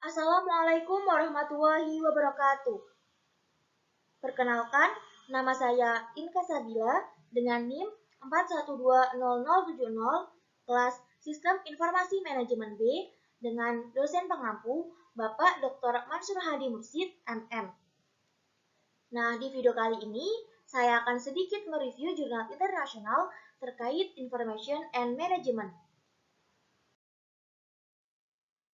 Assalamualaikum warahmatullahi wabarakatuh. Perkenalkan, nama saya Inka Sabila dengan NIM 412070, kelas Sistem Informasi Manajemen B dengan dosen pengampu Bapak Dr. Mansur Hadi Mursid, MM. Nah, di video kali ini saya akan sedikit mereview jurnal internasional terkait Information and Management.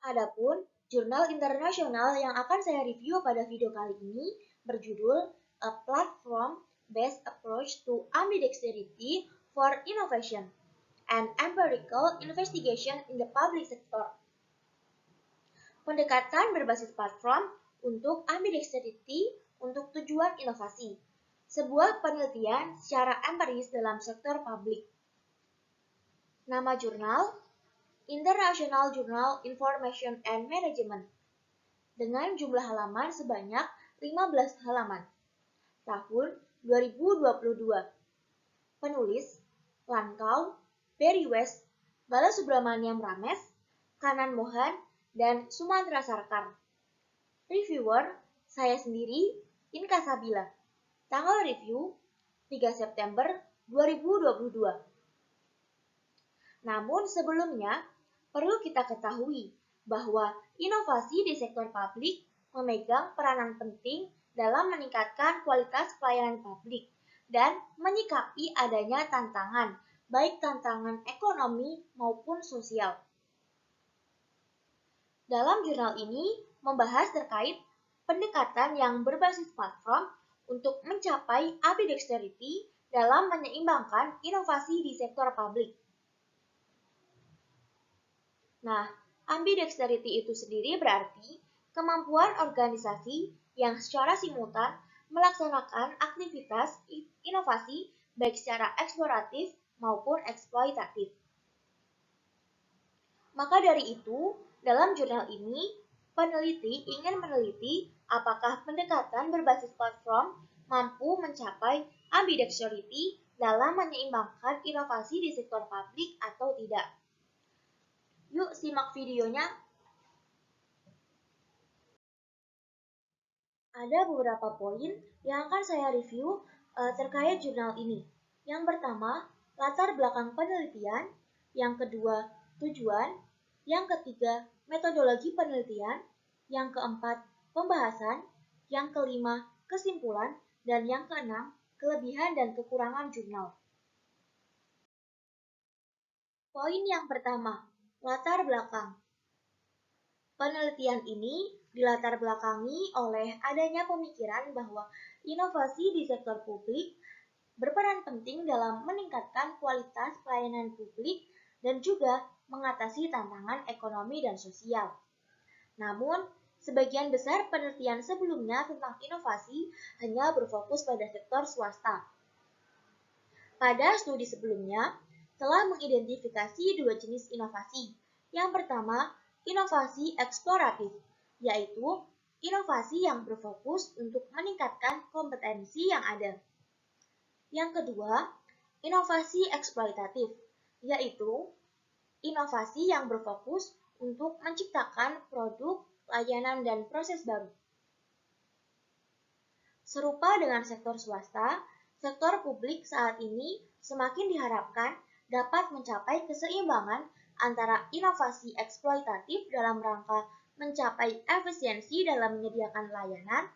Adapun jurnal internasional yang akan saya review pada video kali ini berjudul A Platform-Based Approach to Ambidexterity for Innovation and Empirical Investigation in the Public Sector. Pendekatan berbasis platform untuk ambidexterity untuk tujuan inovasi. Sebuah penelitian secara empiris dalam sektor publik. Nama jurnal International Journal Information and Management dengan jumlah halaman sebanyak 15 halaman. Tahun 2022. Penulis Lankau, Barry West, Balasubramaniam Ramesh, Kanan Mohan, dan Sumantara Sarkar. Reviewer, saya sendiri, Inka Sabila. Tanggal review 3 September 2022. Namun sebelumnya, perlu kita ketahui bahwa inovasi di sektor publik memegang peranan penting dalam meningkatkan kualitas pelayanan publik dan menyikapi adanya tantangan, baik tantangan ekonomi maupun sosial. Dalam jurnal ini membahas terkait pendekatan yang berbasis platform untuk mencapai ambidexterity dalam menyeimbangkan inovasi di sektor publik. Nah, ambidexterity itu sendiri berarti kemampuan organisasi yang secara simultan melaksanakan aktivitas inovasi baik secara eksploratif maupun eksploitatif. Maka dari itu, dalam jurnal ini, peneliti ingin meneliti apakah pendekatan berbasis platform mampu mencapai ambidexterity dalam menyeimbangkan inovasi di sektor publik atau tidak. Yuk simak videonya. Ada beberapa poin yang akan saya review terkait jurnal ini. Yang pertama, latar belakang penelitian. Yang kedua, tujuan. Yang ketiga, metodologi penelitian. Yang keempat, pembahasan. Yang kelima, kesimpulan. Dan yang keenam, kelebihan dan kekurangan jurnal. Poin yang pertama, latar belakang. Penelitian ini dilatar belakangi oleh adanya pemikiran bahwa inovasi di sektor publik berperan penting dalam meningkatkan kualitas pelayanan publik dan juga mengatasi tantangan ekonomi dan sosial. Namun, sebagian besar penelitian sebelumnya tentang inovasi hanya berfokus pada sektor swasta. Pada studi sebelumnya, telah mengidentifikasi dua jenis inovasi. Yang pertama, inovasi eksploratif, yaitu inovasi yang berfokus untuk meningkatkan kompetensi yang ada. Yang kedua, inovasi eksploitatif, yaitu inovasi yang berfokus untuk menciptakan produk, layanan, dan proses baru. Serupa dengan sektor swasta, sektor publik saat ini semakin diharapkan dapat mencapai keseimbangan antara inovasi eksploitatif dalam rangka mencapai efisiensi dalam menyediakan layanan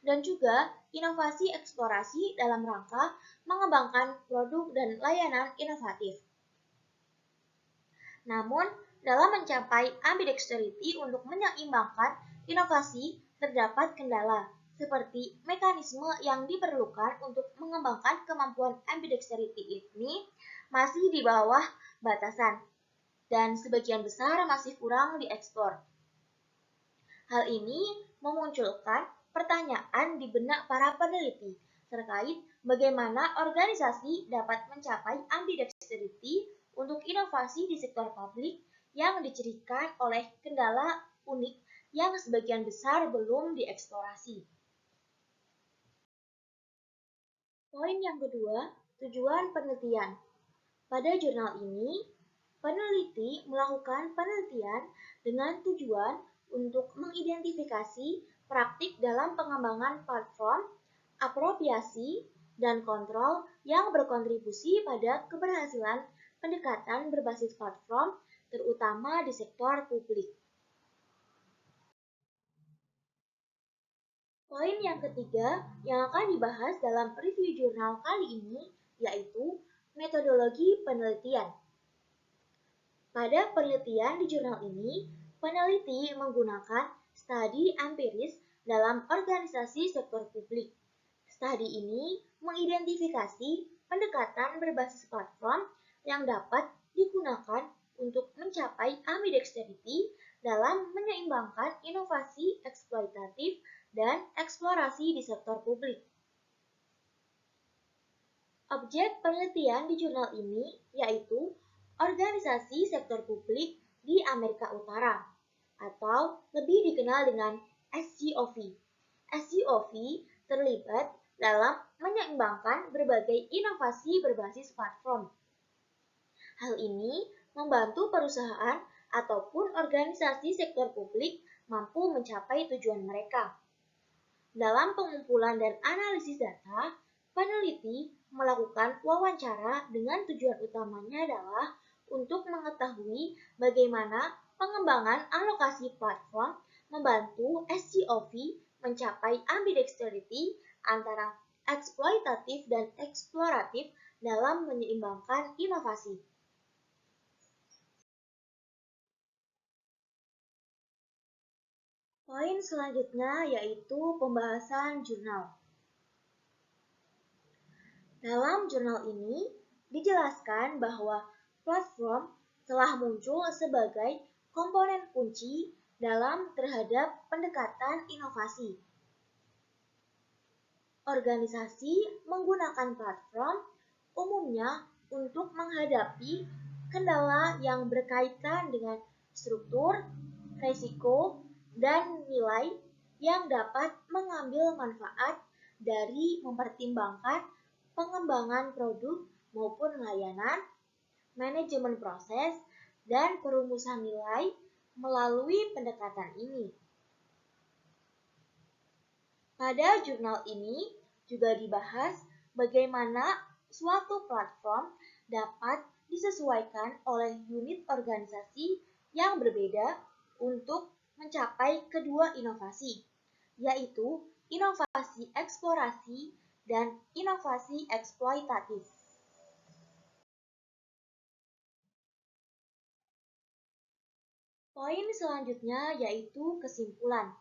dan juga inovasi eksplorasi dalam rangka mengembangkan produk dan layanan inovatif. Namun, dalam mencapai ambidexterity untuk menyeimbangkan inovasi terdapat kendala, seperti mekanisme yang diperlukan untuk mengembangkan kemampuan ambidexterity ini masih di bawah batasan, dan sebagian besar masih kurang dieksplor. Hal ini memunculkan pertanyaan di benak para peneliti terkait bagaimana organisasi dapat mencapai ambidexterity untuk inovasi di sektor publik yang dicirikan oleh kendala unik yang sebagian besar belum dieksplorasi. Poin yang kedua, tujuan penelitian. Pada jurnal ini, peneliti melakukan penelitian dengan tujuan untuk mengidentifikasi praktik dalam pengembangan platform, apropriasi, dan kontrol yang berkontribusi pada keberhasilan pendekatan berbasis platform, terutama di sektor publik. Poin yang ketiga yang akan dibahas dalam review jurnal kali ini yaitu metodologi penelitian. Pada penelitian di jurnal ini, peneliti menggunakan studi empiris dalam organisasi sektor publik. Studi ini mengidentifikasi pendekatan berbasis platform yang dapat digunakan untuk mencapai ambidexterity dalam menyeimbangkan inovasi eksploitatif dan eksplorasi di sektor publik. Objek penelitian di jurnal ini yaitu organisasi sektor publik di Amerika Utara, atau lebih dikenal dengan SGOV. SGOV terlibat dalam menyeimbangkan berbagai inovasi berbasis platform. Hal ini membantu perusahaan ataupun organisasi sektor publik mampu mencapai tujuan mereka. Dalam pengumpulan dan analisis data, peneliti melakukan wawancara dengan tujuan utamanya adalah untuk mengetahui bagaimana pengembangan alokasi platform membantu SGOV mencapai ambidexterity antara eksploitatif dan eksploratif dalam menyeimbangkan inovasi. Poin selanjutnya yaitu pembahasan jurnal. Dalam jurnal ini dijelaskan bahwa platform telah muncul sebagai komponen kunci dalam terhadap pendekatan inovasi. Organisasi menggunakan platform umumnya untuk menghadapi kendala yang berkaitan dengan struktur, risiko, dan nilai yang dapat mengambil manfaat dari mempertimbangkan pengembangan produk maupun layanan, manajemen proses, dan perumusan nilai melalui pendekatan ini. Pada jurnal ini juga dibahas bagaimana suatu platform dapat disesuaikan oleh unit organisasi yang berbeda untuk mencapai kedua inovasi, yaitu inovasi eksplorasi dan inovasi eksploitatif. Poin selanjutnya yaitu kesimpulan.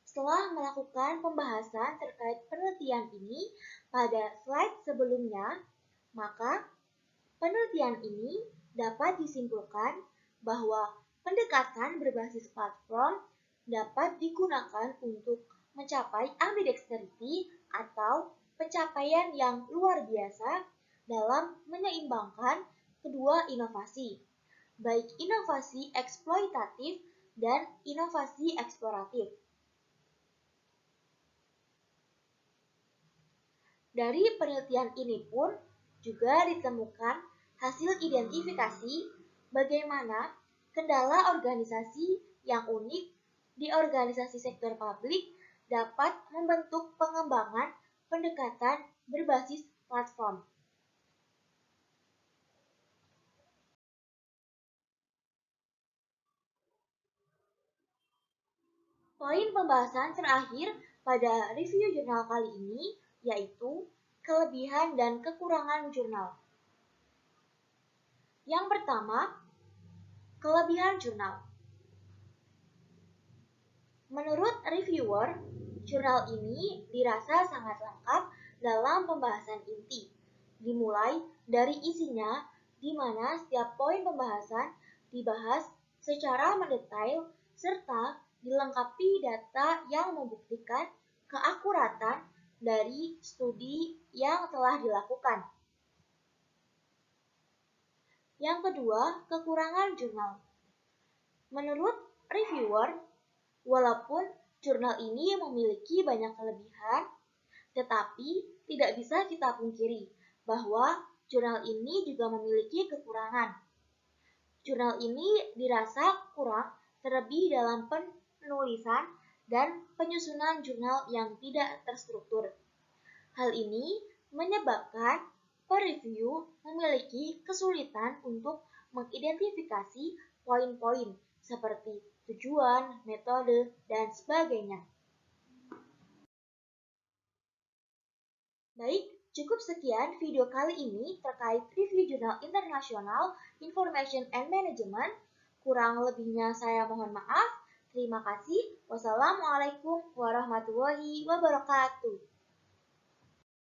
Setelah melakukan pembahasan terkait penelitian ini pada slide sebelumnya, maka penelitian ini dapat disimpulkan bahwa pendekatan berbasis platform dapat digunakan untuk mencapai ambidexterity atau pencapaian yang luar biasa dalam menyeimbangkan kedua inovasi, baik inovasi eksploitatif dan inovasi eksploratif. Dari penelitian ini pun juga ditemukan hasil identifikasi bagaimana kendala organisasi yang unik di organisasi sektor publik dapat membentuk pengembangan pendekatan berbasis platform. Poin pembahasan terakhir pada review jurnal kali ini yaitu kelebihan dan kekurangan jurnal. Yang pertama, kelebihan jurnal. Menurut reviewer, jurnal ini dirasa sangat lengkap dalam pembahasan inti, dimulai dari isinya di mana setiap poin pembahasan dibahas secara mendetail serta dilengkapi data yang membuktikan keakuratan dari studi yang telah dilakukan. Yang kedua, kekurangan jurnal. Menurut reviewer, walaupun jurnal ini memiliki banyak kelebihan, tetapi tidak bisa kita pungkiri bahwa jurnal ini juga memiliki kekurangan. Jurnal ini dirasa kurang terlebih dalam penulisan dan penyusunan jurnal yang tidak terstruktur. Hal ini menyebabkan pereview memiliki kesulitan untuk mengidentifikasi poin-poin seperti tujuan, metode, dan sebagainya. Baik, cukup sekian video kali ini terkait review jurnal internasional Information and Management. Kurang lebihnya saya mohon maaf. Terima kasih. Wassalamualaikum warahmatullahi wabarakatuh.